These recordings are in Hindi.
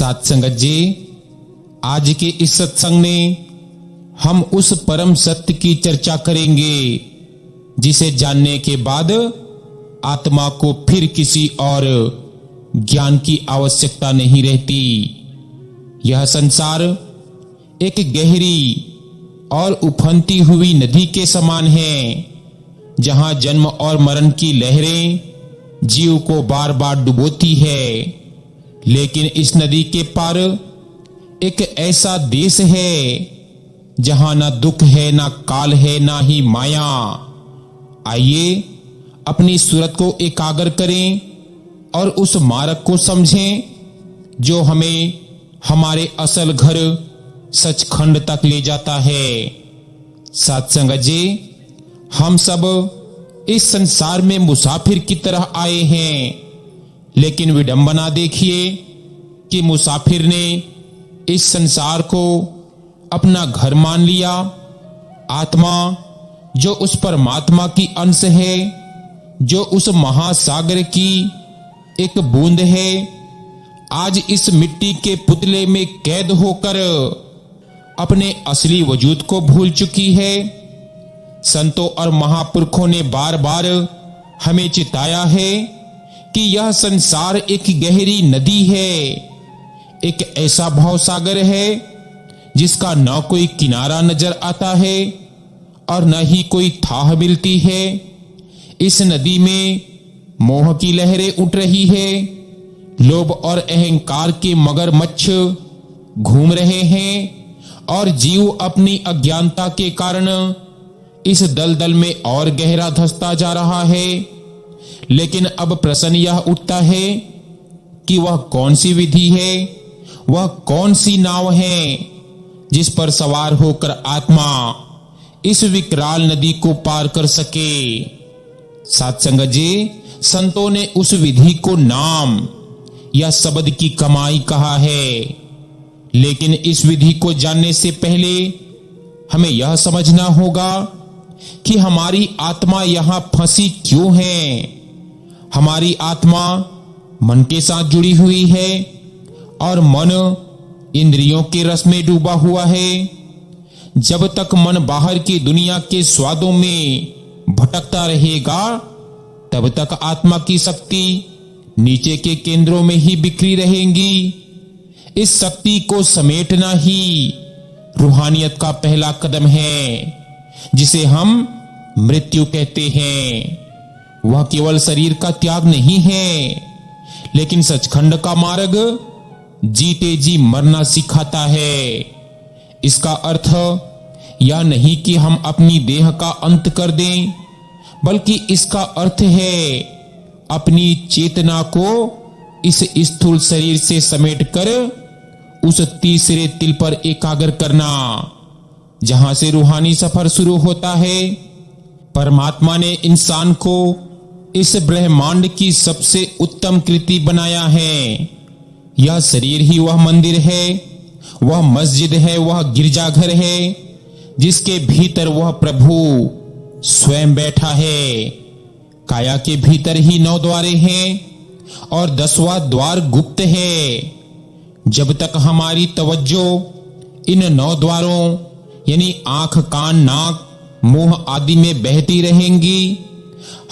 साथ संगत जी, आज के इस सत्संग में हम उस परम सत्य की चर्चा करेंगे जिसे जानने के बाद आत्मा को फिर किसी और ज्ञान की आवश्यकता नहीं रहती। यह संसार एक गहरी और उफनती हुई नदी के समान है, जहां जन्म और मरण की लहरें जीव को बार बार डुबोती है। लेकिन इस नदी के पार एक ऐसा देश है जहां ना दुख है, ना काल है, ना ही माया। आइए अपनी सूरत को एकाग्र करें और उस मार्ग को समझें जो हमें हमारे असल घर सचखंड तक ले जाता है। साथ संगत जी, हम सब इस संसार में मुसाफिर की तरह आए हैं, लेकिन विडंबना देखिए कि मुसाफिर ने इस संसार को अपना घर मान लिया। आत्मा जो उस परमात्मा की अंश है, जो उस महासागर की एक बूंद है, आज इस मिट्टी के पुतले में कैद होकर अपने असली वजूद को भूल चुकी है। संतों और महापुरुषों ने बार बार हमें चिताया है कि यह संसार एक गहरी नदी है, एक ऐसा भवसागर है जिसका न कोई किनारा नजर आता है और न ही कोई थाह मिलती है। इस नदी में मोह की लहरें उठ रही है, लोभ और अहंकार के मगरमच्छ घूम रहे हैं और जीव अपनी अज्ञानता के कारण इस दलदल में और गहरा धंसता जा रहा है। लेकिन अब प्रश्न यह उठता है कि वह कौन सी विधि है, वह कौन सी नाव है जिस पर सवार होकर आत्मा इस विकराल नदी को पार कर सके। साथ संगत जी, संतों ने उस विधि को नाम या शब्द की कमाई कहा है। लेकिन इस विधि को जानने से पहले हमें यह समझना होगा कि हमारी आत्मा यहां फंसी क्यों है। हमारी आत्मा मन के साथ जुड़ी हुई है और मन इंद्रियों के रस में डूबा हुआ है। जब तक मन बाहर की दुनिया के स्वादों में भटकता रहेगा, तब तक आत्मा की शक्ति नीचे के केंद्रों में ही बिखरी रहेगी। इस शक्ति को समेटना ही रूहानियत का पहला कदम है, जिसे हम मृत्यु कहते हैं। वह केवल शरीर का त्याग नहीं है, लेकिन सचखंड का मार्ग जीते जी मरना सिखाता है। इसका अर्थ यह नहीं कि हम अपनी देह का अंत कर दें, बल्कि इसका अर्थ है अपनी चेतना को इस स्थूल शरीर से समेटकर उस तीसरे तिल पर एकाग्र करना, जहां से रूहानी सफर शुरू होता है। परमात्मा ने इंसान को इस ब्रह्मांड की सबसे उत्तम कृति बनाया है। यह शरीर ही वह मंदिर है, वह मस्जिद है, वह गिरजाघर है, जिसके भीतर वह प्रभु स्वयं बैठा है। काया के भीतर ही 9 द्वारे हैं और 10वां द्वार गुप्त है। जब तक हमारी तवज्जो इन 9 द्वारों यानी आंख, कान, नाक, मुंह आदि में बहती रहेंगी,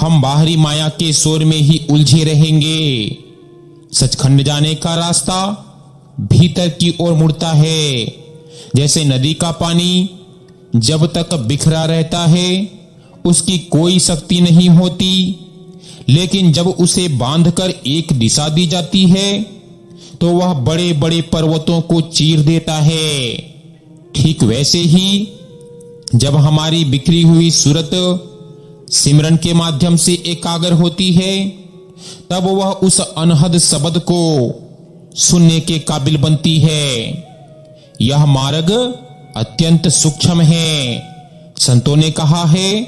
हम बाहरी माया के शोर में ही उलझे रहेंगे। सचखंड जाने का रास्ता भीतर की ओर मुड़ता है। जैसे नदी का पानी जब तक बिखरा रहता है, उसकी कोई शक्ति नहीं होती, लेकिन जब उसे बांधकर एक दिशा दी जाती है, तो वह बड़े बड़े पर्वतों को चीर देता है। ठीक वैसे ही जब हमारी बिखरी हुई सूरत सिमरन के माध्यम से एकाग्र होती है, तब वह उस अनहद शब्द को सुनने के काबिल बनती है। यह मार्ग अत्यंत सूक्ष्म है। संतों ने कहा है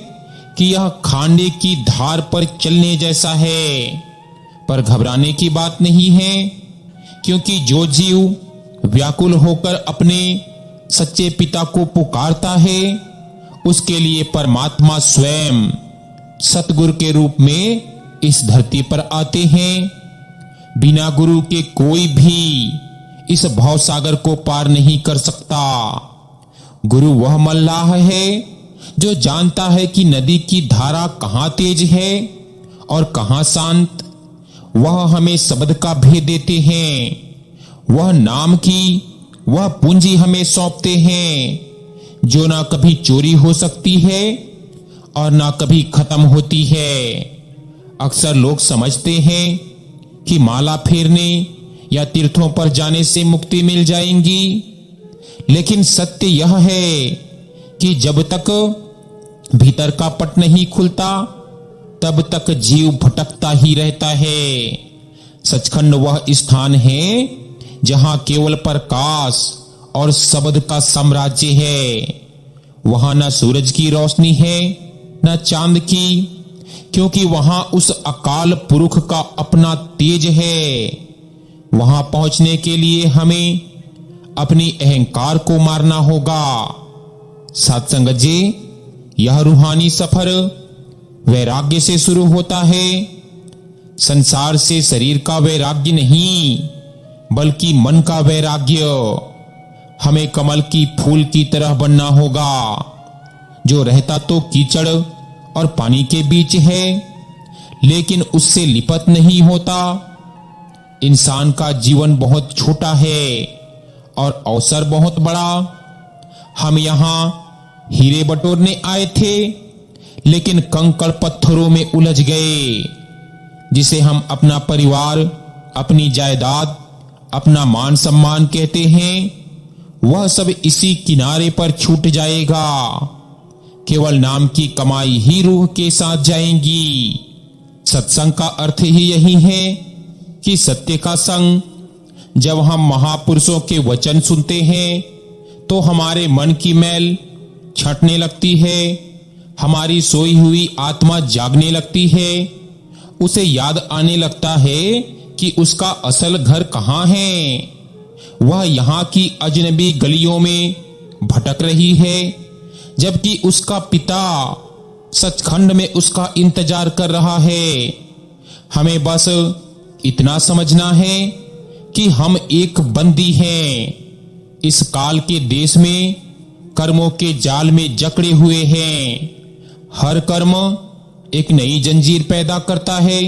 कि यह खांडे की धार पर चलने जैसा है, पर घबराने की बात नहीं है, क्योंकि जो जीव व्याकुल होकर अपने सच्चे पिता को पुकारता है, उसके लिए परमात्मा स्वयं सतगुरु के रूप में इस धरती पर आते हैं। बिना गुरु के कोई भी इस भव सागर को पार नहीं कर सकता। गुरु वह मल्लाह है जो जानता है कि नदी की धारा कहां तेज है और कहां शांत। वह हमें शब्द का भेद देते हैं। वह नाम की वह पूंजी हमें सौंपते हैं जो ना कभी चोरी हो सकती है और ना कभी खत्म होती है। अक्सर लोग समझते हैं कि माला फेरने या तीर्थों पर जाने से मुक्ति मिल जाएगी, लेकिन सत्य यह है कि जब तक भीतर का पट नहीं खुलता तब तक जीव भटकता ही रहता है। सचखंड वह स्थान है जहां केवल प्रकाश और शब्द का साम्राज्य है। वहां न सूरज की रोशनी है न चांद की, क्योंकि वहां उस अकाल पुरुष का अपना तेज है। वहां पहुंचने के लिए हमें अपनी अहंकार को मारना होगा। सत्संग जी, यह रूहानी सफर वैराग्य से शुरू होता है। संसार से शरीर का वैराग्य नहीं, बल्कि मन का वैराग्य। हमें कमल की फूल की तरह बनना होगा जो रहता तो कीचड़ और पानी के बीच है, लेकिन उससे लिपट नहीं होता। इंसान का जीवन बहुत छोटा है और अवसर बहुत बड़ा। हम यहां हीरे बटोरने आए थे, लेकिन कंकड़ पत्थरों में उलझ गए। जिसे हम अपना परिवार, अपनी जायदाद, अपना मान सम्मान कहते हैं, वह सब इसी किनारे पर छूट जाएगा। केवल नाम की कमाई ही रूह के साथ जाएंगी। सत्संग का अर्थ ही यही है कि सत्य का संग। जब हम महापुरुषों के वचन सुनते हैं तो हमारे मन की मैल छंटने लगती है, हमारी सोई हुई आत्मा जागने लगती है। उसे याद आने लगता है कि उसका असल घर कहां है। वह यहां की अजनबी गलियों में भटक रही है, जबकि उसका पिता सचखंड में उसका इंतजार कर रहा है। हमें बस इतना समझना है कि हम एक बंदी हैं, इस काल के देश में कर्मों के जाल में जकड़े हुए हैं। हर कर्म एक नई जंजीर पैदा करता है।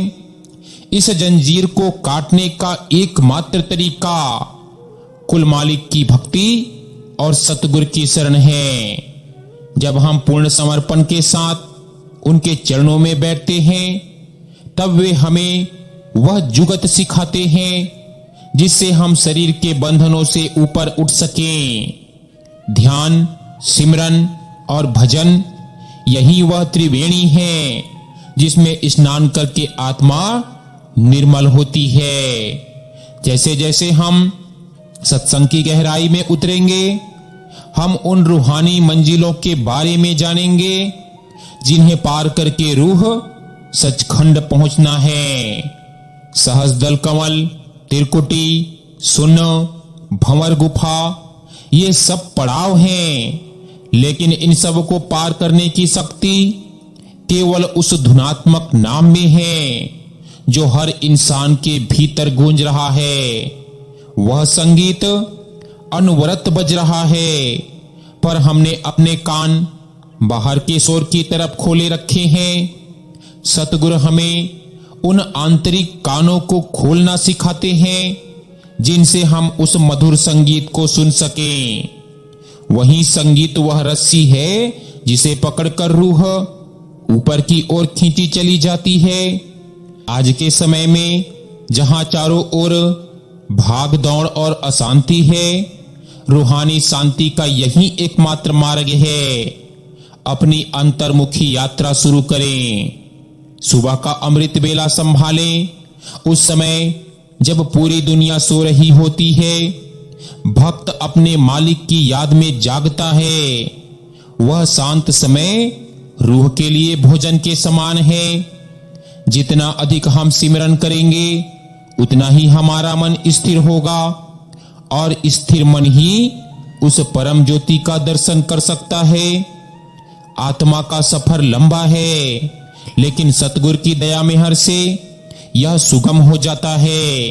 इस जंजीर को काटने का एकमात्र तरीका कुल मालिक की भक्ति और सतगुरु की शरण है। जब हम पूर्ण समर्पण के साथ उनके चरणों में बैठते हैं, तब वे हमें वह जुगत सिखाते हैं जिससे हम शरीर के बंधनों से ऊपर उठ सकें। ध्यान, सिमरन और भजन, यही वह त्रिवेणी है जिसमें स्नान करके आत्मा निर्मल होती है। जैसे जैसे हम सत्संग की गहराई में उतरेंगे, हम उन रूहानी मंजिलों के बारे में जानेंगे जिन्हें पार करके रूह सचखंड पहुंचना है। सहस्रदल कमल, त्रिकुटी, सुन्न, भंवर गुफा, ये सब पड़ाव हैं, लेकिन इन सब को पार करने की शक्ति केवल उस धुनात्मक नाम में है जो हर इंसान के भीतर गूंज रहा है। वह संगीत अनवरत बज रहा है, पर हमने अपने कान बाहर के शोर की तरफ खोले रखे हैं। सतगुरु हमें उन आंतरिक कानों को खोलना सिखाते हैं जिनसे हम उस मधुर संगीत को सुन सकें। वही संगीत वह रस्सी है जिसे पकड़कर रूह ऊपर की ओर खींची चली जाती है। आज के समय में जहां चारों ओर भाग दौड़ और अशांति है, रूहानी शांति का यही एकमात्र मार्ग है। अपनी अंतर्मुखी यात्रा शुरू करें। सुबह का अमृत बेला संभालें। उस समय जब पूरी दुनिया सो रही होती है, भक्त अपने मालिक की याद में जागता है। वह शांत समय रूह के लिए भोजन के समान है। जितना अधिक हम सिमरन करेंगे, उतना ही हमारा मन स्थिर होगा, और स्थिर मन ही उस परम ज्योति का दर्शन कर सकता है। आत्मा का सफर लंबा है, लेकिन सतगुरु की दया मेहर से यह सुगम हो जाता है।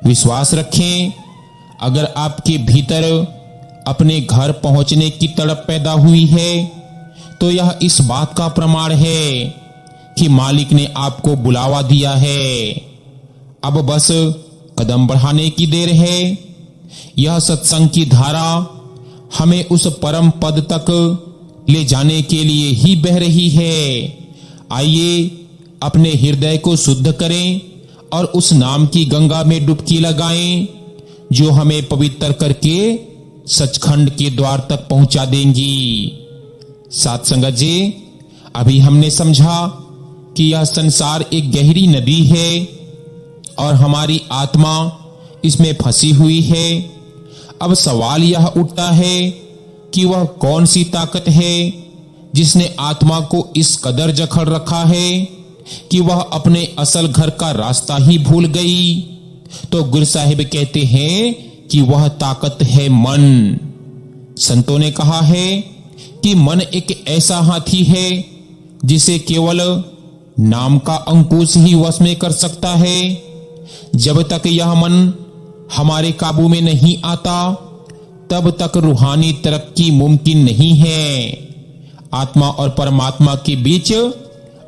विश्वास रखें, अगर आपके भीतर अपने घर पहुंचने की तड़प पैदा हुई है तो यह इस बात का प्रमाण है कि मालिक ने आपको बुलावा दिया है। अब बस कदम बढ़ाने की देर है। यह सत्संग की धारा हमें उस परम पद तक ले जाने के लिए ही बह रही है। आइए अपने हृदय को शुद्ध करें और उस नाम की गंगा में डुबकी लगाएं जो हमें पवित्र करके सचखंड के द्वार तक पहुंचा देंगी। साथ संगत जी, अभी हमने समझा कि यह संसार एक गहरी नदी है और हमारी आत्मा इसमें फंसी हुई है। अब सवाल यह उठता है कि वह कौन सी ताकत है जिसने आत्मा को इस कदर जकड़ रखा है कि वह अपने असल घर का रास्ता ही भूल गई। तो गुरु साहिब कहते हैं कि वह ताकत है मन। संतों ने कहा है कि मन एक ऐसा हाथी है जिसे केवल नाम का अंकुश ही वश में कर सकता है। जब तक यह मन हमारे काबू में नहीं आता तब तक रूहानी तरक्की मुमकिन नहीं है। आत्मा और परमात्मा के बीच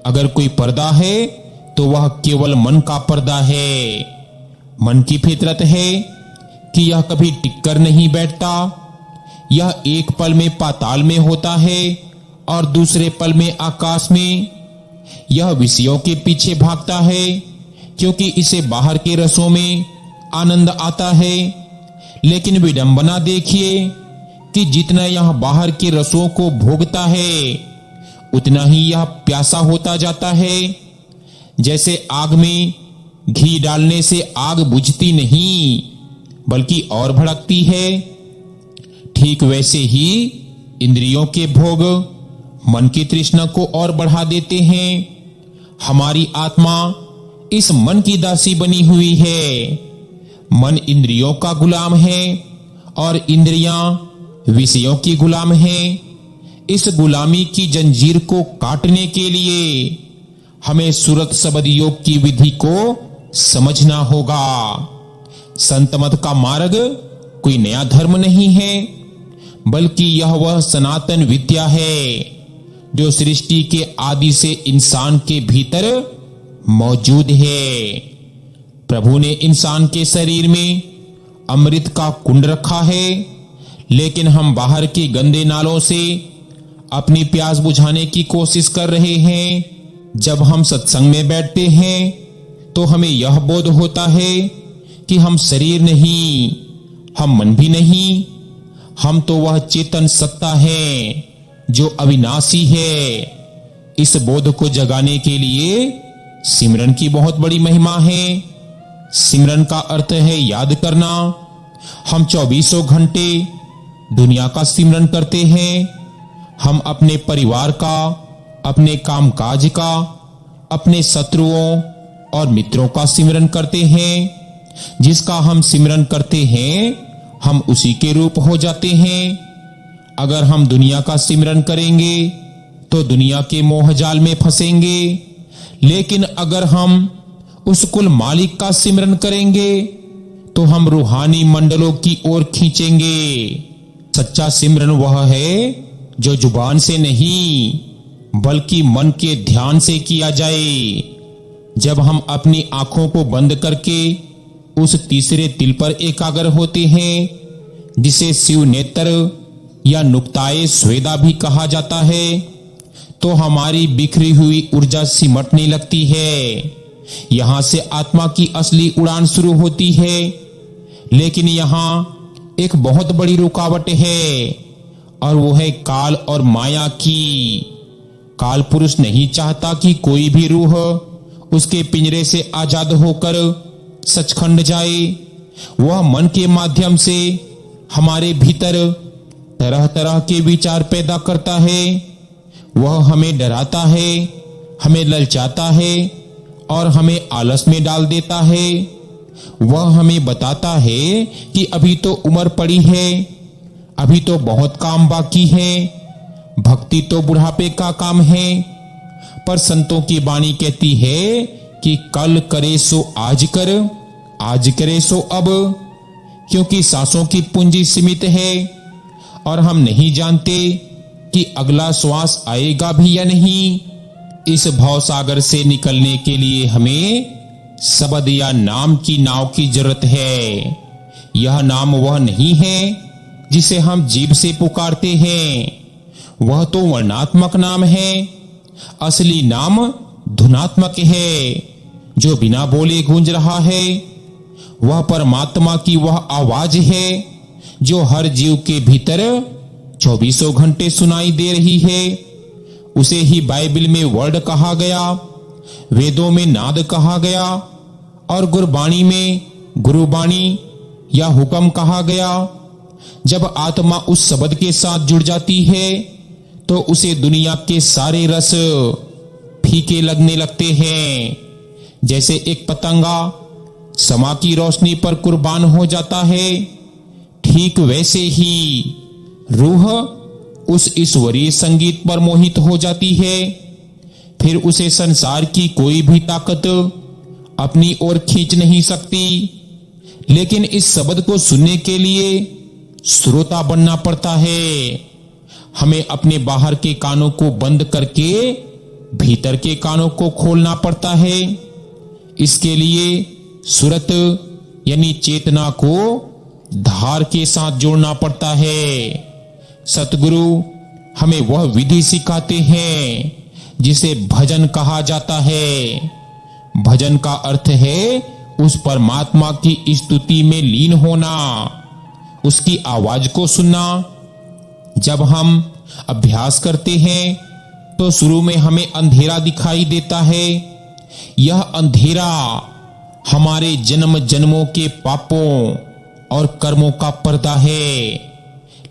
अगर कोई पर्दा है तो वह केवल मन का पर्दा है। मन की फितरत है कि यह कभी टिककर नहीं बैठता। यह एक पल में पाताल में होता है और दूसरे पल में आकाश में। यह विषयों के पीछे भागता है क्योंकि इसे बाहर के रसों में आनंद आता है। लेकिन विडंबना देखिए कि जितना यह बाहर के रसों को भोगता है उतना ही यह प्यासा होता जाता है। जैसे आग में घी डालने से आग बुझती नहीं बल्कि और भड़कती है, ठीक वैसे ही इंद्रियों के भोग मन की तृष्णा को और बढ़ा देते हैं। हमारी आत्मा इस मन की दासी बनी हुई है। मन इंद्रियों का गुलाम है और इंद्रियां विषयों की गुलाम है। इस गुलामी की जंजीर को काटने के लिए हमें सूरत शब्द योग की विधि को समझना होगा। संत मत का मार्ग कोई नया धर्म नहीं है बल्कि यह वह सनातन विद्या है जो सृष्टि के आदि से इंसान के भीतर मौजूद है। प्रभु ने इंसान के शरीर में अमृत का कुंड रखा है, लेकिन हम बाहर के गंदे नालों से अपनी प्यास बुझाने की कोशिश कर रहे हैं। जब हम सत्संग में बैठते हैं तो हमें यह बोध होता है कि हम शरीर नहीं, हम मन भी नहीं, हम तो वह चेतन सत्ता है जो अविनाशी है। इस बोध को जगाने के लिए सिमरन की बहुत बड़ी महिमा है। सिमरन का अर्थ है याद करना। हम 24 घंटे दुनिया का सिमरन करते हैं। हम अपने परिवार का, अपने कामकाज का, अपने शत्रुओं और मित्रों का सिमरन करते हैं। जिसका हम सिमरन करते हैं हम उसी के रूप हो जाते हैं। अगर हम दुनिया का सिमरन करेंगे तो दुनिया के मोह जाल में फंसेंगे, लेकिन अगर हम उस कुल मालिक का सिमरन करेंगे तो हम रूहानी मंडलों की ओर खींचेंगे। सच्चा सिमरन वह है जो जुबान से नहीं बल्कि मन के ध्यान से किया जाए। जब हम अपनी आंखों को बंद करके उस तीसरे तिल पर एकाग्र होते हैं जिसे शिव नेत्र या नुक्ताए स्वेदा भी कहा जाता है, तो हमारी बिखरी हुई ऊर्जा सिमटने लगती है। यहां से आत्मा की असली उड़ान शुरू होती है। लेकिन यहां एक बहुत बड़ी रुकावट है और वो है काल और माया की। काल पुरुष नहीं चाहता कि कोई भी रूह उसके पिंजरे से आजाद होकर सचखंड जाए। वह मन के माध्यम से हमारे भीतर तरह तरह के विचार पैदा करता है। वह हमें डराता है, हमें ललचाता है और हमें आलस में डाल देता है। वह हमें बताता है कि अभी तो उम्र पड़ी है, अभी तो बहुत काम बाकी है, भक्ति तो बुढ़ापे का काम है। पर संतों की वाणी कहती है कि कल करे सो आज कर, आज करे सो अब। क्योंकि सांसों की पूंजी सीमित है और हम नहीं जानते कि अगला श्वास आएगा भी या नहीं। इस भवसागर से निकलने के लिए हमें शब्द या नाम की नाव की जरूरत है। यह नाम वह नहीं है जिसे हम जीभ से पुकारते हैं, वह तो वर्णात्मक नाम है। असली नाम धुनात्मक है, जो बिना बोले गूंज रहा है। वह परमात्मा की वह आवाज है जो हर जीव के भीतर 24 घंटे सुनाई दे रही है। उसे ही बाइबल में वर्ड कहा गया, वेदों में नाद कहा गया और गुरबाणी में गुरुबाणी या हुक्म कहा गया। जब आत्मा उस शब्द के साथ जुड़ जाती है तो उसे दुनिया के सारे रस फीके लगने लगते हैं। जैसे एक पतंगा समा की रोशनी पर कुर्बान हो जाता है, ठीक वैसे ही रूह उस ईश्वरीय संगीत पर मोहित हो जाती है। फिर उसे संसार की कोई भी ताकत अपनी ओर खींच नहीं सकती। लेकिन इस शब्द को सुनने के लिए श्रोता बनना पड़ता है। हमें अपने बाहर के कानों को बंद करके भीतर के कानों को खोलना पड़ता है। इसके लिए सुरत यानी चेतना को धार के साथ जोड़ना पड़ता है। सतगुरु हमें वह विधि सिखाते हैं जिसे भजन कहा जाता है। भजन का अर्थ है उस परमात्मा की स्तुति में लीन होना, उसकी आवाज को सुनना। जब हम अभ्यास करते हैं तो शुरू में हमें अंधेरा दिखाई देता है। यह अंधेरा हमारे जन्म जन्मों के पापों और कर्मों का पर्दा है।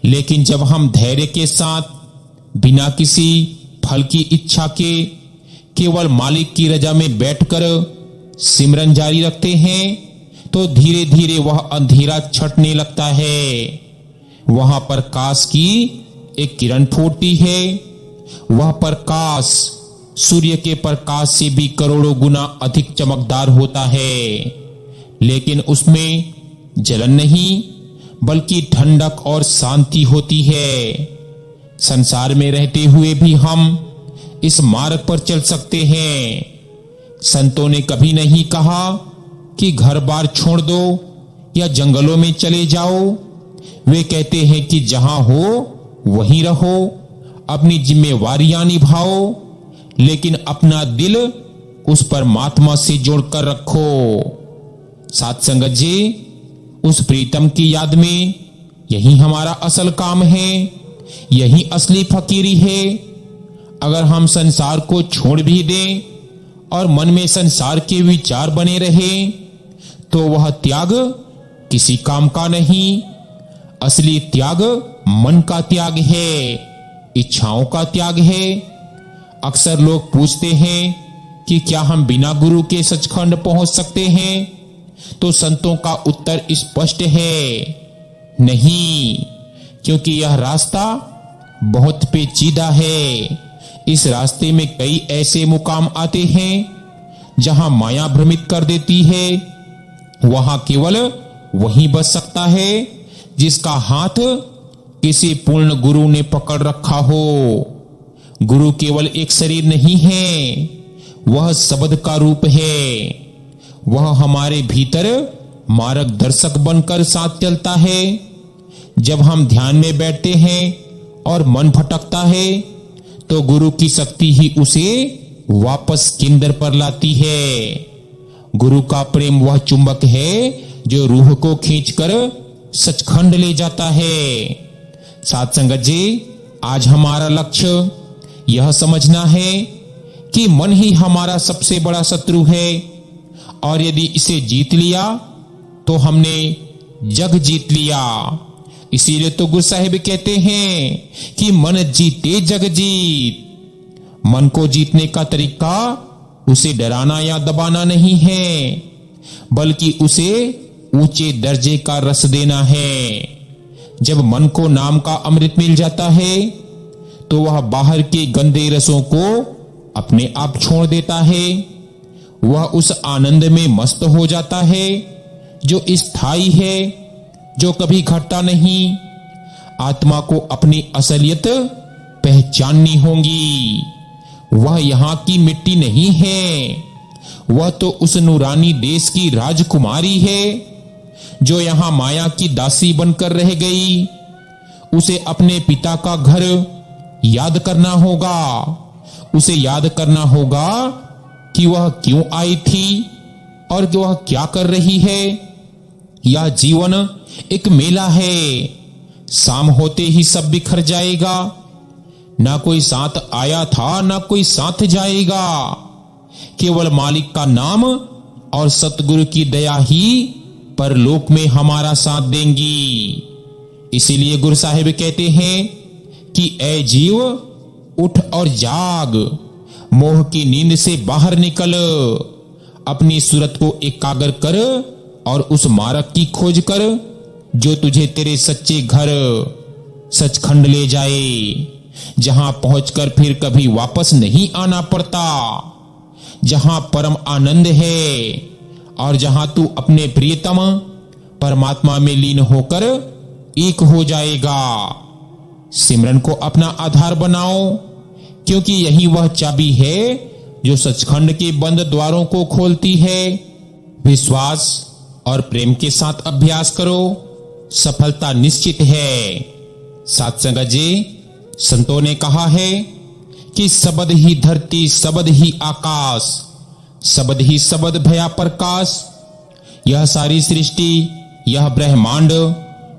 लेकिन जब हम धैर्य के साथ बिना किसी फल की इच्छा के केवल मालिक की रजा में बैठकर सिमरन जारी रखते हैं तो धीरे धीरे वह अंधेरा छटने लगता है। वहां प्रकाश की एक किरण फूटती है। वह प्रकाश सूर्य के प्रकाश से भी करोड़ों गुना अधिक चमकदार होता है। लेकिन उसमें जलन नहीं बल्कि ठंडक और शांति होती है। संसार में रहते हुए भी हम इस मार्ग पर चल सकते हैं। संतों ने कभी नहीं कहा कि घर बार छोड़ दो या जंगलों में चले जाओ। वे कहते हैं कि जहां हो वहीं रहो, अपनी जिम्मेवारियां निभाओ, लेकिन अपना दिल उस परमात्मा से जोड़कर रखो। साथ संगत जी, उस प्रीतम की याद में यही हमारा असल काम है, यही असली फकीरी है। अगर हम संसार को छोड़ भी दें और मन में संसार के विचार बने रहे तो वह त्याग किसी काम का नहीं। असली त्याग मन का त्याग है, इच्छाओं का त्याग है। अक्सर लोग पूछते हैं कि क्या हम बिना गुरु के सचखंड पहुंच सकते हैं? तो संतों का उत्तर स्पष्ट है, नहीं, क्योंकि यह रास्ता बहुत पेचीदा है। इस रास्ते में कई ऐसे मुकाम आते हैं जहां माया भ्रमित कर देती है। वहां केवल वही बच सकता है जिसका हाथ किसी पूर्ण गुरु ने पकड़ रखा हो। गुरु केवल एक शरीर नहीं है, वह शब्द का रूप है। वह हमारे भीतर मार्गदर्शक बनकर साथ चलता है। जब हम ध्यान में बैठते हैं और मन भटकता है तो गुरु की शक्ति ही उसे वापस केंद्र पर लाती है। गुरु का प्रेम वह चुंबक है जो रूह को खींचकर सचखंड ले जाता है। साथ संगत जी, आज हमारा लक्ष्य यह समझना है कि मन ही हमारा सबसे बड़ा शत्रु है और यदि इसे जीत लिया तो हमने जग जीत लिया। इसीलिए तो गुरु साहिब कहते हैं कि मन जीते जग जीत। मन को जीतने का तरीका उसे डराना या दबाना नहीं है, बल्कि उसे ऊंचे दर्जे का रस देना है। जब मन को नाम का अमृत मिल जाता है तो वह बाहर के गंदे रसों को अपने आप छोड़ देता है। वह उस आनंद में मस्त हो जाता है जो स्थायी है, जो कभी घटता नहीं। आत्मा को अपनी असलियत पहचाननी होगी। वह यहां की मिट्टी नहीं है, वह तो उस नूरानी देश की राजकुमारी है जो यहां माया की दासी बनकर रह गई। उसे अपने पिता का घर याद करना होगा। उसे याद करना होगा कि वह क्यों आई थी और कि वह क्या कर रही है। यह जीवन एक मेला है, शाम होते ही सब बिखर जाएगा। ना कोई साथ आया था, ना कोई साथ जाएगा। केवल मालिक का नाम और सतगुरु की दया ही परलोक में हमारा साथ देंगी। इसीलिए गुरु साहिब कहते हैं कि ए जीव, उठ और जाग, मोह की नींद से बाहर निकल, अपनी सूरत को एकाग्र कर और उस मार्ग की खोज कर जो तुझे तेरे सच्चे घर सचखंड ले जाए, जहां पहुंचकर फिर कभी वापस नहीं आना पड़ता, जहां परम आनंद है और जहां तू अपने प्रियतम परमात्मा में लीन होकर एक हो जाएगा। सिमरन को अपना आधार बनाओ, क्योंकि यही वह चाबी है जो सचखंड के बंद द्वारों को खोलती है। विश्वास और प्रेम के साथ अभ्यास करो, सफलता निश्चित है। साथ संगत जी, संतों ने कहा है कि शब्द ही धरती, शब्द ही आकाश, शब्द ही शब्द भया प्रकाश। यह सारी सृष्टि, यह ब्रह्मांड,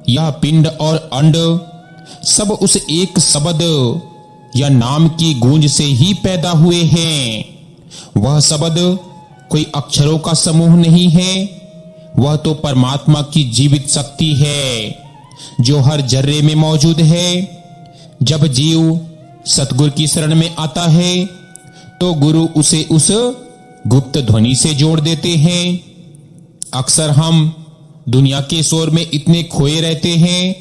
यह पिंड और अंड, सब उस एक शब्द या नाम की गूंज से ही पैदा हुए हैं। वह शब्द कोई अक्षरों का समूह नहीं है, वह तो परमात्मा की जीवित शक्ति है जो हर जर्रे में मौजूद है। जब जीव सतगुरु की शरण में आता है तो गुरु उसे उस गुप्त ध्वनि से जोड़ देते हैं। अक्सर हम दुनिया के शोर में इतने खोए रहते हैं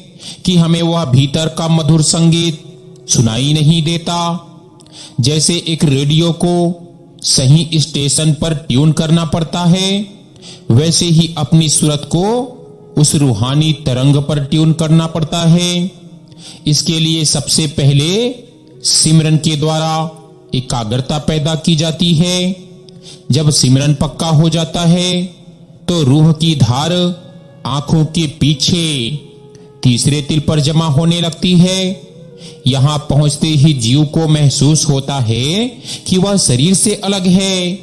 कि हमें वह भीतर का मधुर संगीत सुनाई नहीं देता। जैसे एक रेडियो को सही स्टेशन पर ट्यून करना पड़ता है, वैसे ही अपनी सूरत को उस रूहानी तरंग पर ट्यून करना पड़ता है। इसके लिए सबसे पहले सिमरन के द्वारा एकाग्रता पैदा की जाती है। जब सिमरन पक्का हो जाता है तो रूह की धार आंखों के पीछे तीसरे तिल पर जमा होने लगती है। यहां पहुंचते ही जीव को महसूस होता है कि वह शरीर से अलग है।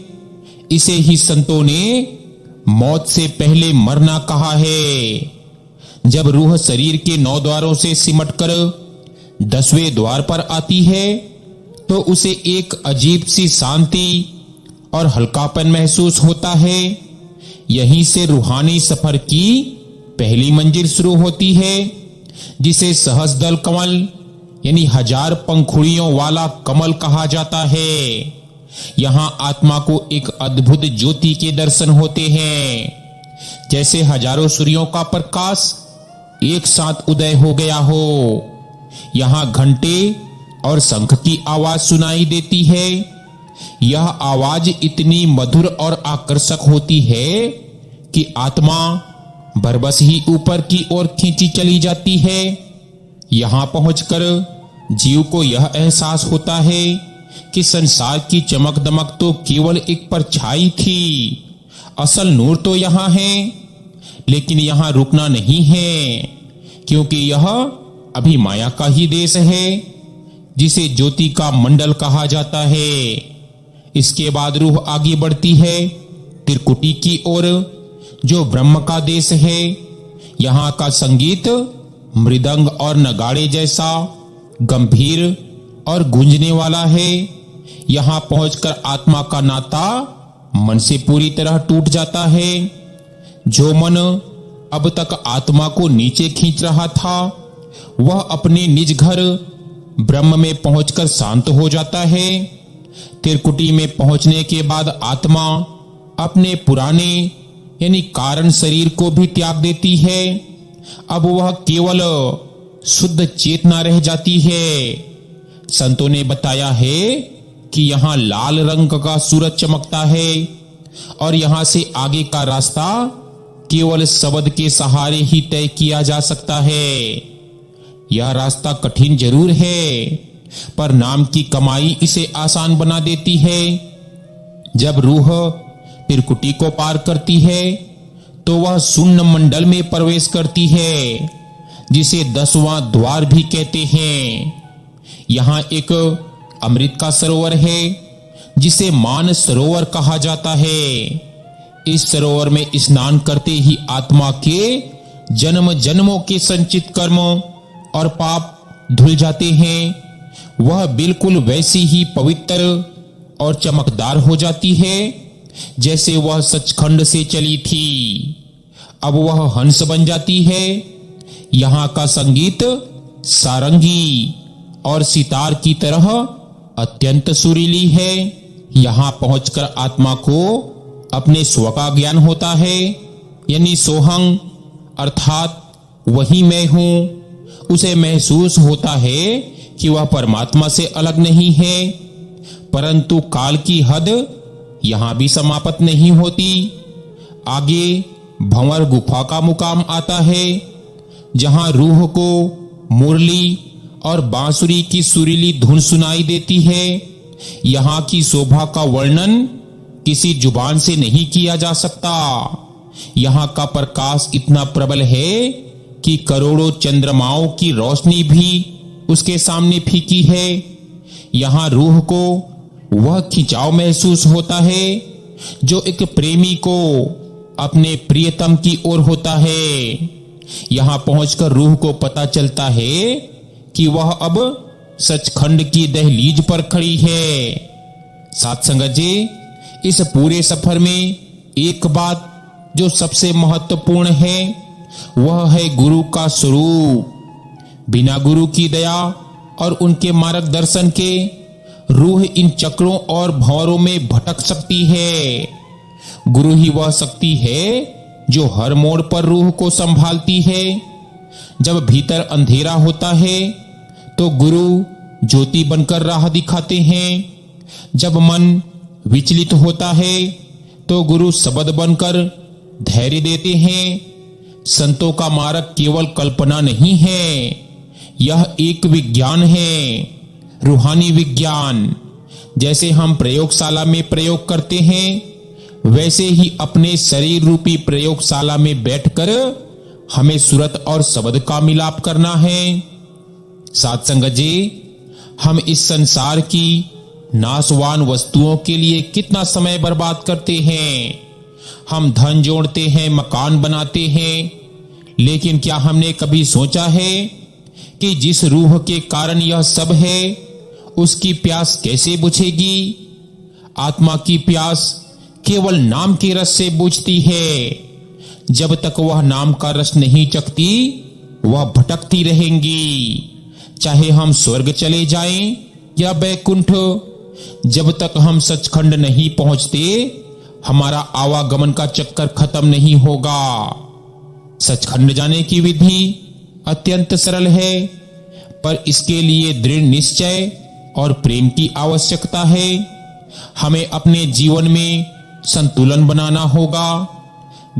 इसे ही संतों ने मौत से पहले मरना कहा है। जब रूह शरीर के 9 द्वारों से सिमटकर 10वें द्वार पर आती है तो उसे एक अजीब सी शांति और हल्कापन महसूस होता है। यहीं से रूहानी सफर की पहली मंजिल शुरू होती है, जिसे सहस्रदल कमल यानी 1000 पंखुड़ियों वाला कमल कहा जाता है। यहां आत्मा को एक अद्भुत ज्योति के दर्शन होते हैं, जैसे हजारों सूर्यों का प्रकाश एक साथ उदय हो गया हो। यहां घंटे और शंख की आवाज सुनाई देती है। यह आवाज इतनी मधुर और आकर्षक होती है कि आत्मा बरबस ही ऊपर की ओर खींची चली जाती है। यहां पहुंचकर जीव को यह एहसास होता है कि संसार की चमक दमक तो केवल एक परछाई थी, असल नूर तो यहां है। लेकिन यहां रुकना नहीं है, क्योंकि यह अभी माया का ही देश है, जिसे ज्योति का मंडल कहा जाता है। इसके बाद रूह आगे बढ़ती है त्रिकुटी की ओर, जो ब्रह्म का देश है। यहां का संगीत मृदंग और नगाड़े जैसा गंभीर और गूंजने वाला है। यहां पहुंचकर आत्मा का नाता मन से पूरी तरह टूट जाता है। जो मन अब तक आत्मा को नीचे खींच रहा था, वह अपने निज घर ब्रह्म में पहुंचकर शांत हो जाता है। त्रिकुटी में पहुंचने के बाद आत्मा अपने पुराने यानी कारण शरीर को भी त्याग देती है। अब वह केवल शुद्ध चेतना रह जाती है। संतों ने बताया है कि यहां लाल रंग का सूरज चमकता है और यहां से आगे का रास्ता केवल शब्द के सहारे ही तय किया जा सकता है। यह रास्ता कठिन जरूर है, पर नाम की कमाई इसे आसान बना देती है। जब रूह त्रिकुटी को पार करती है तो वह शून्य मंडल में प्रवेश करती है, जिसे 10वां द्वार भी कहते हैं। यहाँ एक अमृत का सरोवर है जिसे मान सरोवर कहा जाता है। इस सरोवर में स्नान करते ही आत्मा के जन्म जन्मों के संचित कर्म और पाप धुल जाते हैं। वह बिल्कुल वैसी ही पवित्र और चमकदार हो जाती है जैसे वह सचखंड से चली थी। अब वह हंस बन जाती है। यहाँ का संगीत सारंगी और सितार की तरह अत्यंत सुरीली है। यहाँ पहुंचकर आत्मा को अपने स्व का ज्ञान होता है, यानी सोहंग अर्थात वही मैं हूं। उसे महसूस होता है कि वह परमात्मा से अलग नहीं है। परंतु काल की हद यहां भी समाप्त नहीं होती। आगे भंवर गुफा का मुकाम आता है, जहां रूह को मुरली और बांसुरी की सुरीली धुन सुनाई देती है। यहां की शोभा का वर्णन किसी जुबान से नहीं किया जा सकता। यहां का प्रकाश इतना प्रबल है कि करोड़ों चंद्रमाओं की रोशनी भी उसके सामने फीकी है। यहां रूह को वह खिंचाव महसूस होता है जो एक प्रेमी को अपने प्रियतम की ओर होता है। यहां पहुंचकर रूह को पता चलता है कि वह अब सचखंड की दहलीज पर खड़ी है। साथ संगत जी, इस पूरे सफर में एक बात जो सबसे महत्वपूर्ण है वह है गुरु का स्वरूप। बिना गुरु की दया और उनके मार्गदर्शन के रूह इन चक्रों और भंवरों में भटक सकती है। गुरु ही वह शक्ति है जो हर मोड़ पर रूह को संभालती है। जब भीतर अंधेरा होता है तो गुरु ज्योति बनकर राह दिखाते हैं। जब मन विचलित होता है तो गुरु शब्द बनकर धैर्य देते हैं। संतों का मार्ग केवल कल्पना नहीं है, यह एक विज्ञान है, रूहानी विज्ञान। जैसे हम प्रयोगशाला में प्रयोग करते हैं, वैसे ही अपने शरीर रूपी प्रयोगशाला में बैठकर हमें सूरत और शब्द का मिलाप करना है। साथ संगत जी, हम इस संसार की नाशवान वस्तुओं के लिए कितना समय बर्बाद करते हैं। हम धन जोड़ते हैं, मकान बनाते हैं, लेकिन क्या हमने कभी सोचा है कि जिस रूह के कारण यह सब है उसकी प्यास कैसे बुझेगी? आत्मा की प्यास केवल नाम के रस से बुझती है। जब तक वह नाम का रस नहीं चखती वह भटकती रहेंगी। चाहे हम स्वर्ग चले जाएं या बैकुंठ, जब तक हम सचखंड नहीं पहुंचते हमारा आवागमन का चक्कर खत्म नहीं होगा। सचखंड जाने की विधि अत्यंत सरल है, पर इसके लिए दृढ़ निश्चय और प्रेम की आवश्यकता है। हमें अपने जीवन में संतुलन बनाना होगा।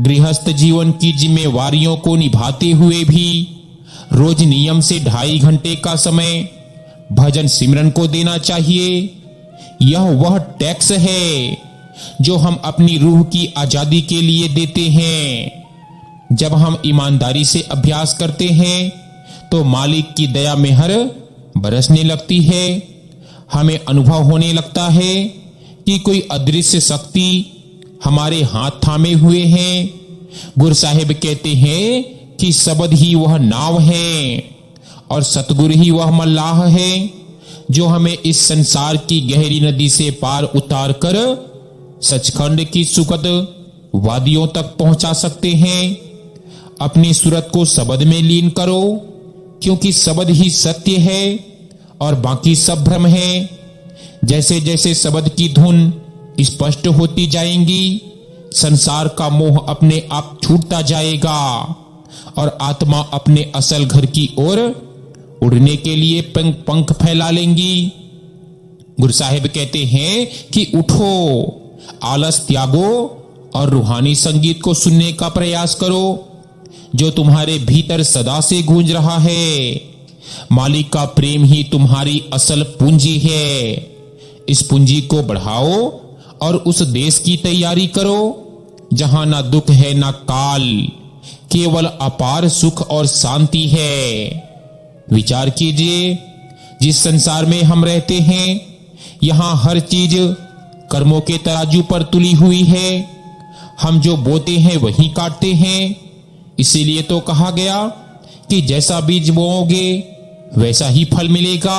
गृहस्थ जीवन की जिम्मेवारियों को निभाते हुए भी रोज नियम से 2.5 घंटे का समय भजन सिमरन को देना चाहिए। यह वह टैक्स है जो हम अपनी रूह की आजादी के लिए देते हैं। जब हम ईमानदारी से अभ्यास करते हैं तो मालिक की दया मेहर बरसने लगती है। हमें अनुभव होने लगता है कि कोई अदृश्य शक्ति हमारे हाथ थामे हुए हैं। गुरु साहिब कहते हैं कि शब्द ही वह नाव है और सतगुरु ही वह मल्लाह है जो हमें इस संसार की गहरी नदी से पार उतार कर सचखंड की सुखद वादियों तक पहुंचा सकते हैं। अपनी सूरत को शब्द में लीन करो, क्योंकि शब्द ही सत्य है और बाकी सब भ्रम है। जैसे जैसे शब्द की धुन स्पष्ट होती जाएंगी, संसार का मोह अपने आप छूटता जाएगा और आत्मा अपने असल घर की ओर उड़ने के लिए पंख फैला लेंगी। गुरु साहिब कहते हैं कि उठो, आलस त्यागो और रूहानी संगीत को सुनने का प्रयास करो जो तुम्हारे भीतर सदा से गूंज रहा है। मालिक का प्रेम ही तुम्हारी असल पूंजी है। इस पूंजी को बढ़ाओ और उस देश की तैयारी करो जहां ना दुख है ना काल, केवल अपार सुख और शांति है। विचार कीजिए, जिस संसार में हम रहते हैं यहां हर चीज कर्मों के तराजू पर तुली हुई है। हम जो बोते हैं वही काटते हैं। इसीलिए तो कहा गया कि जैसा बीज बोओगे वैसा ही फल मिलेगा।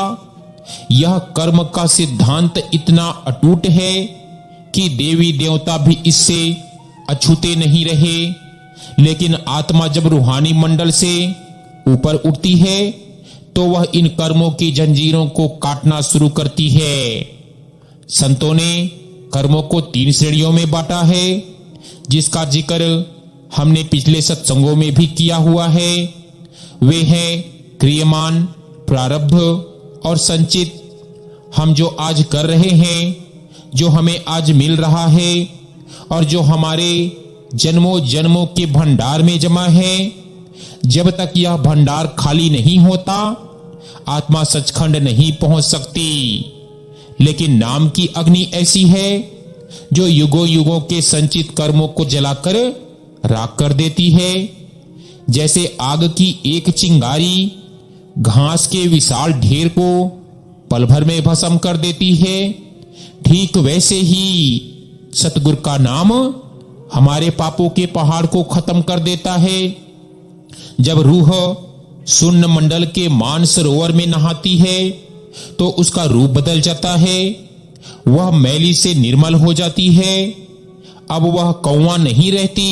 यह कर्म का सिद्धांत इतना अटूट है कि देवी देवता भी इससे अछूते नहीं रहे। लेकिन आत्मा जब रूहानी मंडल से ऊपर उठती है तो वह इन कर्मों की जंजीरों को काटना शुरू करती है। संतों ने कर्मों को 3 श्रेणियों में बांटा है, जिसका जिक्र हमने पिछले सत्संगों में भी किया हुआ है। वे हैं क्रियमान, प्रारब्ध और संचित। हम जो आज कर रहे हैं, जो हमें आज मिल रहा है और जो हमारे जन्मों जन्मों के भंडार में जमा है, जब तक यह भंडार खाली नहीं होता आत्मा सचखंड नहीं पहुंच सकती। लेकिन नाम की अग्नि ऐसी है जो युगों युगों के संचित कर्मों को जलाकर राख कर देती है। जैसे आग की एक चिंगारी घास के विशाल ढेर को पल भर में भस्म कर देती है, ठीक वैसे ही सतगुरु का नाम हमारे पापों के पहाड़ को खत्म कर देता है। जब रूह शून्य मंडल के मान सरोवर में नहाती है तो उसका रूप बदल जाता है। वह मैली से निर्मल हो जाती है। अब वह कौवा नहीं रहती,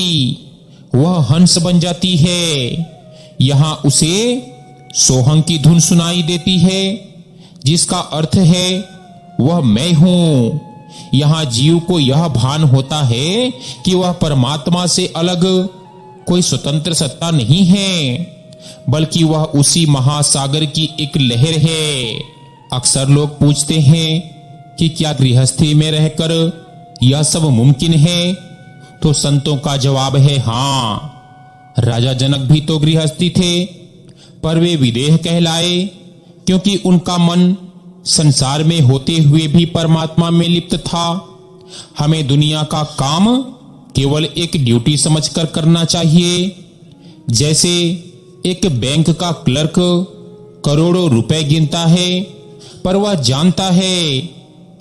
वह हंस बन जाती है। यहां उसे सोहंग की धुन सुनाई देती है, जिसका अर्थ है वह मैं हूं। यहां जीव को यह भान होता है कि वह परमात्मा से अलग कोई स्वतंत्र सत्ता नहीं है, बल्कि वह उसी महासागर की एक लहर है। अक्सर लोग पूछते हैं कि क्या गृहस्थी में रहकर यह सब मुमकिन है? तो संतों का जवाब है हां। राजा जनक भी तो गृहस्थी थे, पर वे विदेह कहलाए क्योंकि उनका मन संसार में होते हुए भी परमात्मा में लिप्त था। हमें दुनिया का काम केवल एक ड्यूटी समझकर करना चाहिए। जैसे एक बैंक का क्लर्क करोड़ों रुपए गिनता है, पर वह जानता है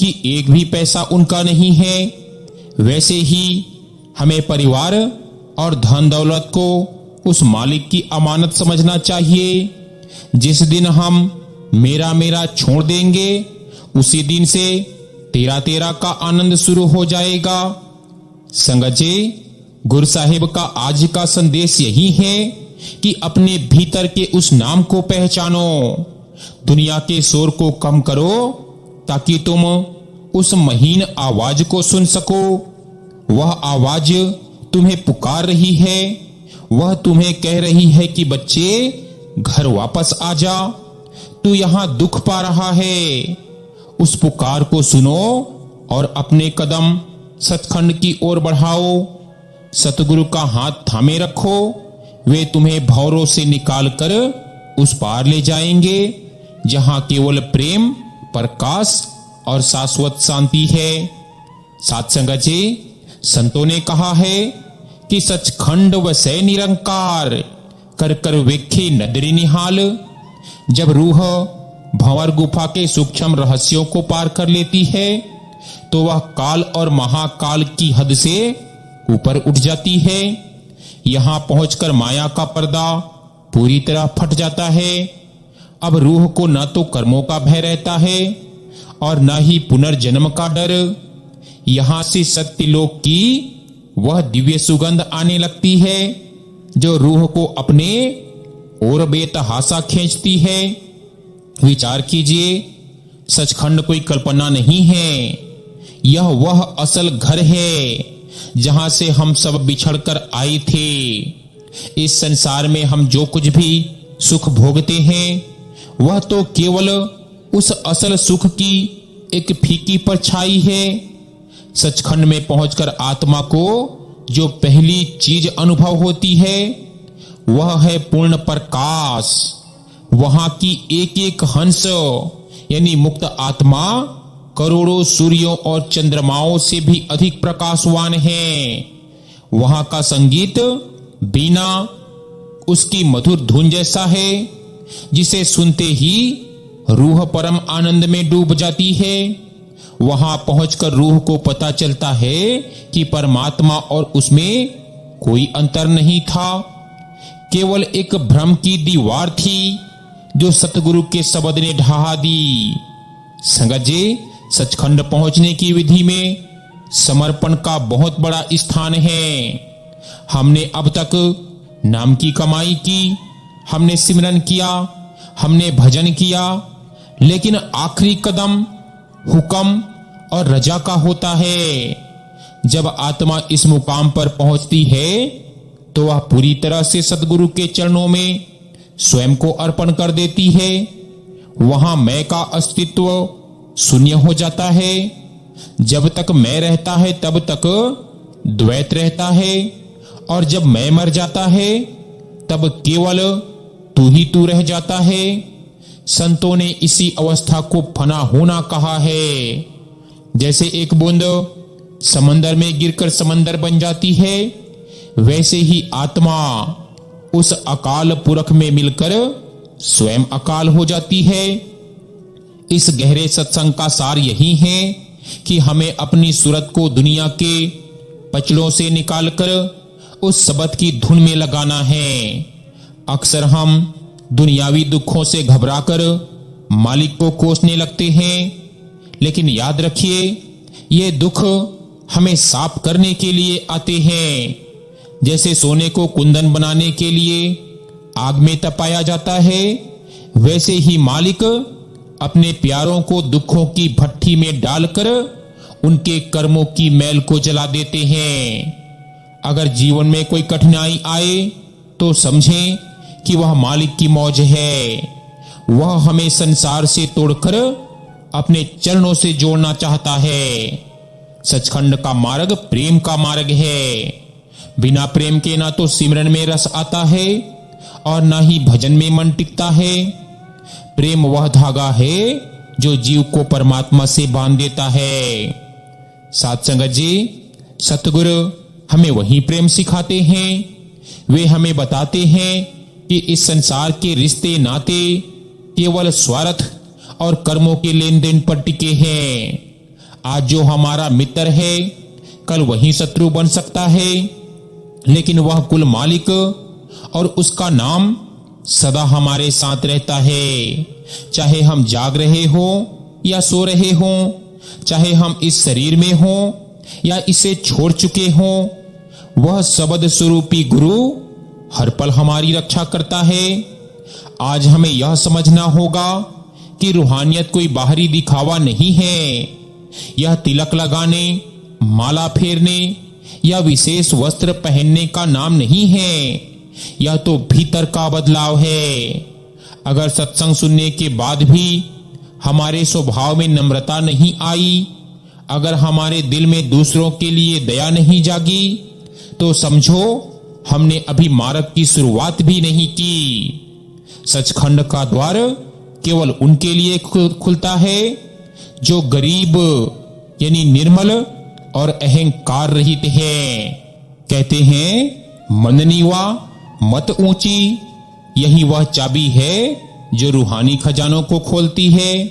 कि एक भी पैसा उनका नहीं है। वैसे ही हमें परिवार और धन दौलत को उस मालिक की अमानत समझना चाहिए। जिस दिन हम मेरा मेरा छोड़ देंगे, उसी दिन से तेरा तेरा का आनंद शुरू हो जाएगा। संगत जी, गुरु साहिब का आज का संदेश यही है कि अपने भीतर के उस नाम को पहचानो। दुनिया के शोर को कम करो ताकि तुम उस महीन आवाज को सुन सको। वह आवाज तुम्हें पुकार रही है, वह तुम्हें कह रही है कि बच्चे घर वापस आ जा, तू यहां दुख पा रहा है। उस पुकार को सुनो और अपने कदम सचखंड की ओर बढ़ाओ। सतगुरु का हाथ थामे रखो, वे तुम्हें भौरों से निकालकर उस पार ले जाएंगे जहां केवल प्रेम, प्रकाश और शाश्वत शांति है। साथ संगत जी, संतों ने कहा है कि सचखंड वसै निरंकार, कर कर वेखे नदरी निहाल। जब रूह भंवर गुफा के सूक्ष्म रहस्यों को पार कर लेती है तो वह काल और महाकाल की हद से ऊपर उठ जाती है। यहां पहुंचकर माया का पर्दा पूरी तरह फट जाता है। अब रूह को न तो कर्मों का भय रहता है और न ही पुनर्जन्म का डर। यहां से सत्यलोक की वह दिव्य सुगंध आने लगती है जो रूह को अपने और बेतहासा खींचती है। विचार कीजिए, सचखंड कोई कल्पना नहीं है, यह वह असल घर है जहां से हम सब बिछड़कर आए थे। इस संसार में हम जो कुछ भी सुख भोगते हैं वह तो केवल उस असल सुख की एक फीकी परछाई है। सचखंड में पहुंचकर आत्मा को जो पहली चीज अनुभव होती है वह है पूर्ण प्रकाश। वहां की एक एक हंस यानी मुक्त आत्मा करोड़ों सूर्यों और चंद्रमाओं से भी अधिक प्रकाशवान है। वहां का संगीत बीना उसकी मधुर धुन जैसा है, जिसे सुनते ही रूह परम आनंद में डूब जाती है। वहां पहुंचकर रूह को पता चलता है कि परमात्मा और उसमें कोई अंतर नहीं था, केवल एक भ्रम की दीवार थी जो सतगुरु के शब्द ने ढहा दी। संगत जी, सचखंड पहुंचने की विधि में समर्पण का बहुत बड़ा स्थान है। हमने अब तक नाम की कमाई की, हमने सिमरन किया, हमने भजन किया, लेकिन आखिरी कदम हुक्म और रजा का होता है। जब आत्मा इस मुकाम पर पहुंचती है तो वह पूरी तरह से सद्गुरु के चरणों में स्वयं को अर्पण कर देती है। वहां मैं का अस्तित्व शून्य हो जाता है। जब तक मैं रहता है तब तक द्वैत रहता है, और जब मैं मर जाता है तब केवल तू ही तू रह जाता है। संतों ने इसी अवस्था को फना होना कहा है। जैसे एक बूंद समंदर में गिरकर समंदर बन जाती है, वैसे ही आत्मा उस अकाल पुरख में मिलकर स्वयं अकाल हो जाती है। इस गहरे सत्संग का सार यही है कि हमें अपनी सूरत को दुनिया के पचड़ों से निकालकर उस शब्द की धुन में लगाना है। अक्सर हम दुनियावी दुखों से घबराकर मालिक को कोसने लगते हैं, लेकिन याद रखिए ये दुख हमें साफ करने के लिए आते हैं। जैसे सोने को कुंदन बनाने के लिए आग में तपाया जाता है, वैसे ही मालिक अपने प्यारों को दुखों की भट्ठी में डालकर उनके कर्मों की मैल को जला देते हैं। अगर जीवन में कोई कठिनाई आए तो समझें कि वह मालिक की मौज है। वह हमें संसार से तोड़कर अपने चरणों से जोड़ना चाहता है। सचखंड का मार्ग प्रेम का मार्ग है। बिना प्रेम के ना तो सिमरन में रस आता है और ना ही भजन में मन टिकता है। प्रेम वह धागा है जो जीव को परमात्मा से बांध देता है। साथ संगत जी, सतगुरु हमें वही प्रेम सिखाते हैं। वे हमें बताते हैं कि इस संसार के रिश्ते नाते केवल स्वार्थ और कर्मों के लेन देन पर टिके हैं। आज जो हमारा मित्र है कल वही शत्रु बन सकता है, लेकिन वह कुल मालिक और उसका नाम सदा हमारे साथ रहता है। चाहे हम जाग रहे हो या सो रहे हो, चाहे हम इस शरीर में हो या इसे छोड़ चुके हो, वह शब्द स्वरूपी गुरु हर पल हमारी रक्षा करता है। आज हमें यह समझना होगा कि रूहानियत कोई बाहरी दिखावा नहीं है। यह तिलक लगाने, माला फेरने या विशेष वस्त्र पहनने का नाम नहीं है। यह तो भीतर का बदलाव है। अगर सत्संग सुनने के बाद भी हमारे स्वभाव में नम्रता नहीं आई, अगर हमारे दिल में दूसरों के लिए दया नहीं जागी, तो समझो हमने अभी मार्ग की शुरुआत भी नहीं की। सचखंड का द्वार केवल उनके लिए खुलता है जो गरीब यानी निर्मल और अहंकार रहित हैं। कहते हैं मन नीवा मत ऊंची, यही वह चाबी है जो रूहानी खजानों को खोलती है।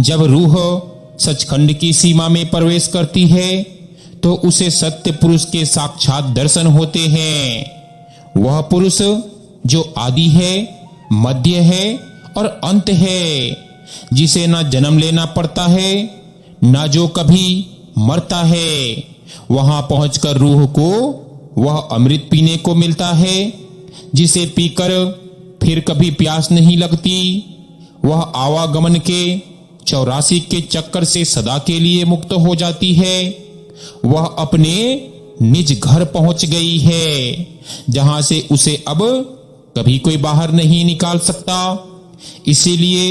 जब रूह सचखंड की सीमा में प्रवेश करती है तो उसे सत्य पुरुष के साक्षात दर्शन होते हैं। वह पुरुष जो आदि है, मध्य है और अंत है, जिसे ना जन्म लेना पड़ता है ना जो कभी मरता है। वहां पहुंचकर रूह को वह अमृत पीने को मिलता है जिसे पीकर फिर कभी प्यास नहीं लगती। वह आवागमन के 84 के चक्कर से सदा के लिए मुक्त हो जाती है। वह अपने निज घर पहुंच गई है, जहां से उसे अब कभी कोई बाहर नहीं निकाल सकता। इसीलिए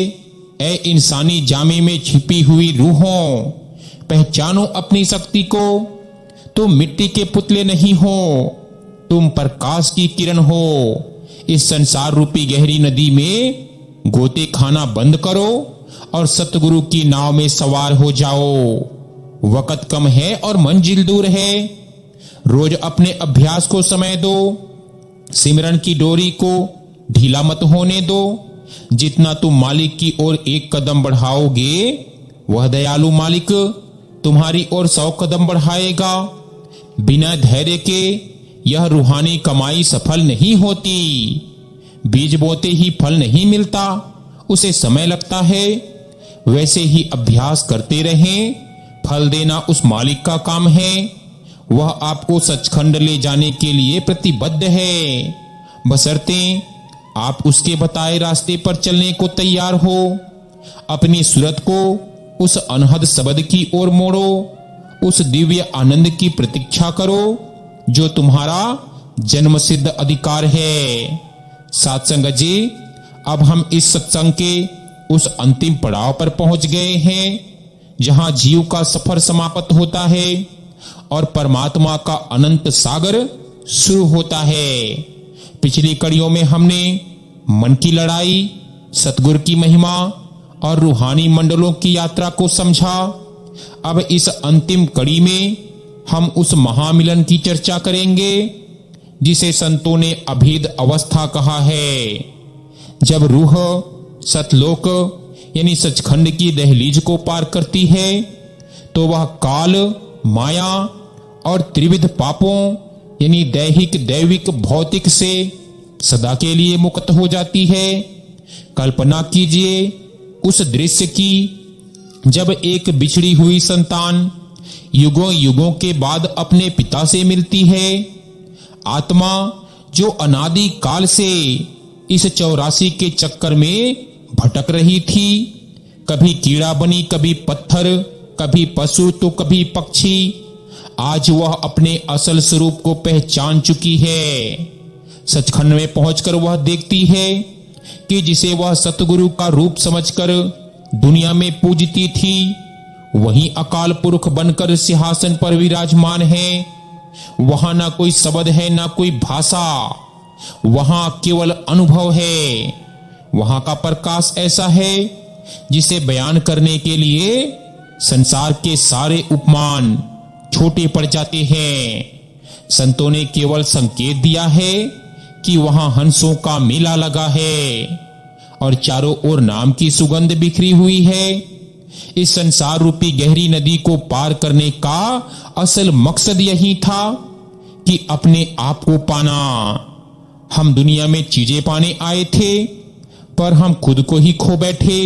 ए इंसानी जामे में छिपी हुई रूहों, पहचानो अपनी शक्ति को। तुम मिट्टी के पुतले नहीं हो, तुम प्रकाश की किरण हो। इस संसार रूपी गहरी नदी में गोते खाना बंद करो और सतगुरु की नाव में सवार हो जाओ। वक्त कम है और मंजिल दूर है। रोज अपने अभ्यास को समय दो, सिमरन की डोरी को ढीला मत होने दो। जितना तुम मालिक की ओर एक कदम बढ़ाओगे, वह दयालु मालिक तुम्हारी ओर 100 कदम बढ़ाएगा। बिना धैर्य के यह रूहानी कमाई सफल नहीं होती। बीज बोते ही फल नहीं मिलता, उसे समय लगता है। वैसे ही अभ्यास करते रहें, फल देना उस मालिक का काम है। वह आपको सचखंड ले जाने के लिए प्रतिबद्ध है, बशर्ते आप उसके बताए रास्ते पर चलने को तैयार हो। अपनी सूरत को उस अनहद शब्द की ओर मोड़ो, उस दिव्य आनंद की प्रतीक्षा करो जो तुम्हारा जन्म सिद्ध अधिकार है। साथ संगत जी, अब हम इस सत्संग के उस अंतिम पड़ाव पर पहुंच गए हैं जहां जीव का सफर समाप्त होता है और परमात्मा का अनंत सागर शुरू होता है। पिछली कड़ियों में हमने मन की लड़ाई, सतगुरु की महिमा और रूहानी मंडलों की यात्रा को समझा। अब इस अंतिम कड़ी में हम उस महामिलन की चर्चा करेंगे जिसे संतों ने अभेद अवस्था कहा है। जब रूह सतलोक यानी सचखंड की दहलीज को पार करती है तो वह काल, माया और त्रिविध पापों यानी दैहिक, दैविक, भौतिक से सदा के लिए मुक्त हो जाती है। कल्पना कीजिए उस दृश्य की जब एक बिछड़ी हुई संतान युगों युगों के बाद अपने पिता से मिलती है। आत्मा जो अनादि काल से इस 84 के चक्कर में भटक रही थी, कभी कीड़ा बनी, कभी पत्थर, कभी पशु तो कभी पक्षी, आज वह अपने असल स्वरूप को पहचान चुकी है। सचखंड में पहुंचकर वह देखती है कि जिसे वह सतगुरु का रूप समझकर दुनिया में पूजती थी, वही अकाल पुरख बनकर सिंहासन पर विराजमान है। वहां ना कोई शब्द है, ना कोई भाषा, वहां केवल अनुभव है। वहां का प्रकाश ऐसा है जिसे बयान करने के लिए संसार के सारे उपमान छोटे पड़ जाते हैं। संतों ने केवल संकेत दिया है कि वहां हंसों का मेला लगा है और चारों ओर नाम की सुगंध बिखरी हुई है। इस संसार रूपी गहरी नदी को पार करने का असल मकसद यही था कि अपने आप को पाना। हम दुनिया में चीजें पाने आए थे, पर हम खुद को ही खो बैठे।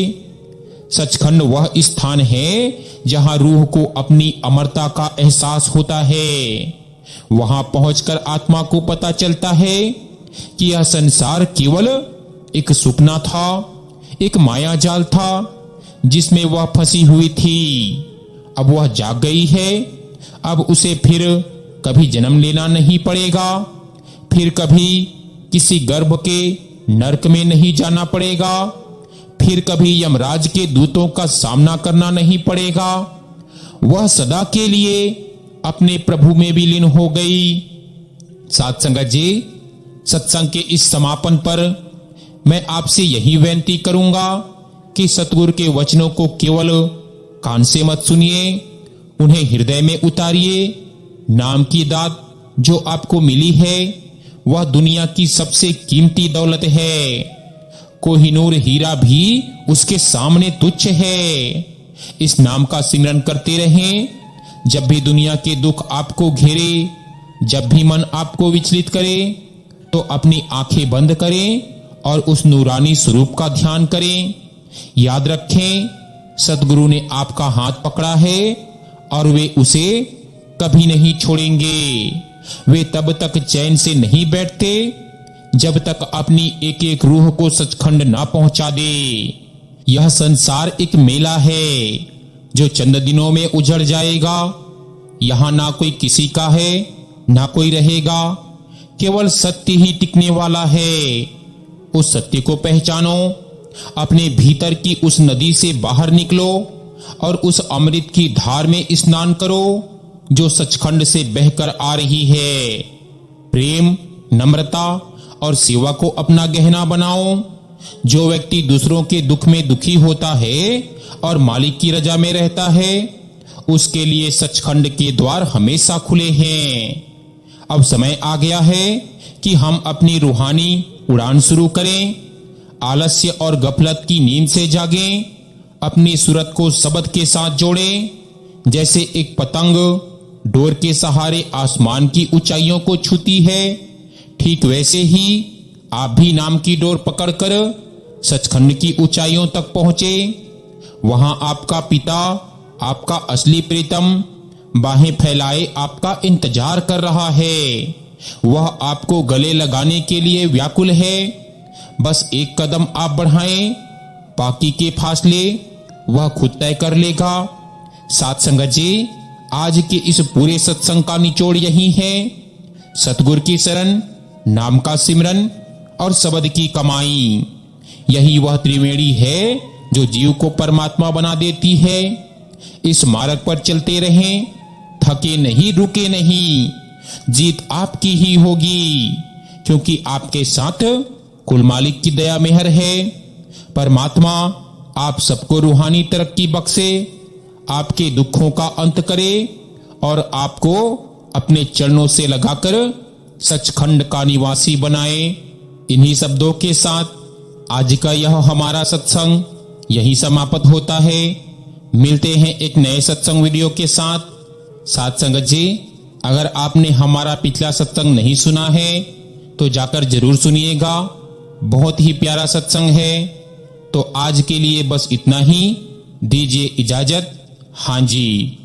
सचखंड वह स्थान है जहां रूह को अपनी अमरता का एहसास होता है। वहां पहुंचकर आत्मा को पता चलता है कि यह संसार केवल एक सपना था, एक माया जाल था जिसमें वह फंसी हुई थी। अब वह जाग गई है। अब उसे फिर कभी जन्म लेना नहीं पड़ेगा, फिर कभी किसी गर्भ के नरक में नहीं जाना पड़ेगा, फिर कभी यमराज के दूतों का सामना करना नहीं पड़ेगा। वह सदा के लिए अपने प्रभु में विलीन हो गई। साथ संगत जी, सत्संग के इस समापन पर मैं आपसे यही विनती करूंगा कि सतगुरु के वचनों को केवल कान से मत सुनिए, उन्हें हृदय में उतारिए। नाम की दात जो आपको मिली है वह दुनिया की सबसे कीमती दौलत है। कोहिनूर हीरा भी उसके सामने तुच्छ है। इस नाम का सिमरन करते रहें। जब भी दुनिया के दुख आपको घेरे, जब भी मन आपको विचलित करे, तो अपनी आंखें बंद करें और उस नूरानी स्वरूप का ध्यान करें। याद रखें, सतगुरु ने आपका हाथ पकड़ा है और वे उसे कभी नहीं छोड़ेंगे। वे तब तक चैन से नहीं बैठते जब तक अपनी एक एक रूह को सचखंड ना पहुंचा दे। यह संसार एक मेला है जो चंद दिनों में उजड़ जाएगा। यहां ना कोई किसी का है, ना कोई रहेगा, केवल सत्य ही टिकने वाला है। उस सत्य को पहचानो, अपने भीतर की उस नदी से बाहर निकलो और उस अमृत की धार में स्नान करो। जो सचखंड से बहकर आ रही है। प्रेम, नम्रता और सेवा को अपना गहना बनाओ। जो व्यक्ति दूसरों के दुख में दुखी होता है और मालिक की रजा में रहता है, उसके लिए सचखंड के द्वार हमेशा खुले हैं। अब समय आ गया है कि हम अपनी रूहानी उड़ान शुरू करें। आलस्य और गफलत की नींद से जागें। अपनी सूरत को शब्द के साथ जोड़ें। जैसे एक पतंग डोर के सहारे आसमान की ऊंचाइयों को छूती है, ठीक वैसे ही आप भी नाम की डोर पकड़कर सचखंड की ऊंचाइयों तक पहुंचे। वहां आपका पिता, आपका असली प्रीतम, बाहें फैलाए आपका इंतजार कर रहा है। वह आपको गले लगाने के लिए व्याकुल है। बस एक कदम आप बढ़ाएं, बाकी के फासले वह खुद तय कर लेगा। साथ संगत जी, आज के इस पूरे सत्संग का निचोड़ यही है। सतगुरु की शरण, नाम का सिमरन और शब्द की कमाई, यही वह त्रिवेणी है जो जीव को परमात्मा बना देती है। इस मार्ग पर चलते रहें, थके नहीं, रुके नहीं। जीत आपकी ही होगी, क्योंकि आपके साथ कुल मालिक की दया मेहर है। परमात्मा आप सबको रूहानी तरक्की बख्शे, आपके दुखों का अंत करे और आपको अपने चरणों से लगाकर सचखंड का निवासी बनाए। इन्हीं शब्दों के साथ आज का यह हमारा सत्संग यही समाप्त होता है। मिलते हैं एक नए सत्संग वीडियो के साथ। साथ संगत जी, अगर आपने हमारा पिछला सत्संग नहीं सुना है तो जाकर जरूर सुनिएगा। बहुत ही प्यारा सत्संग है। तो आज के लिए बस इतना ही। दीजिए इजाजत। हाँ जी।